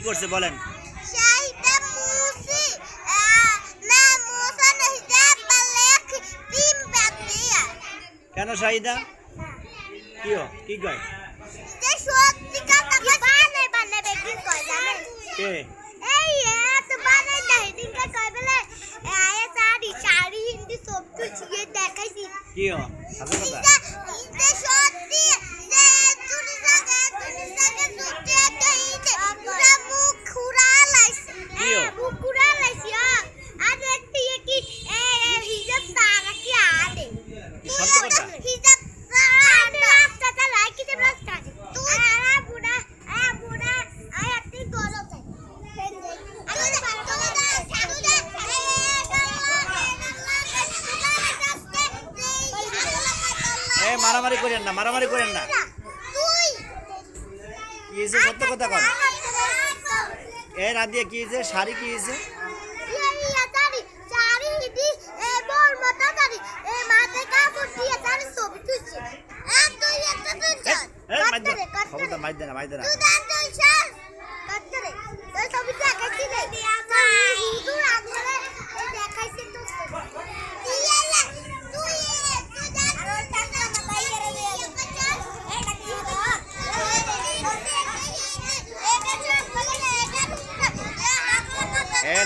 কি করছে বলেন? কেন শাহিদা? কি কয়? কে? কি হাসা কথা? মারামারি করেন না কি হয়েছে? সত্য কথা কন। রাত দিয়ে কি হয়েছে? শাড়ি কি হয়েছে?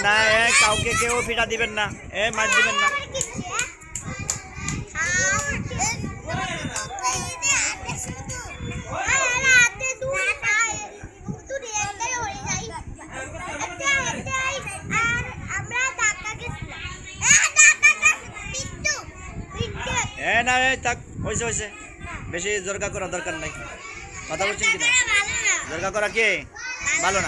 না কাউকে কেউ পিটা দিবেন না, মার দিবেন না। না থাক, হয়েছে বেশি জোরকা করা দরকার নাই। কথা বলছেন কিনা? জোরকা করা কি ভালো না।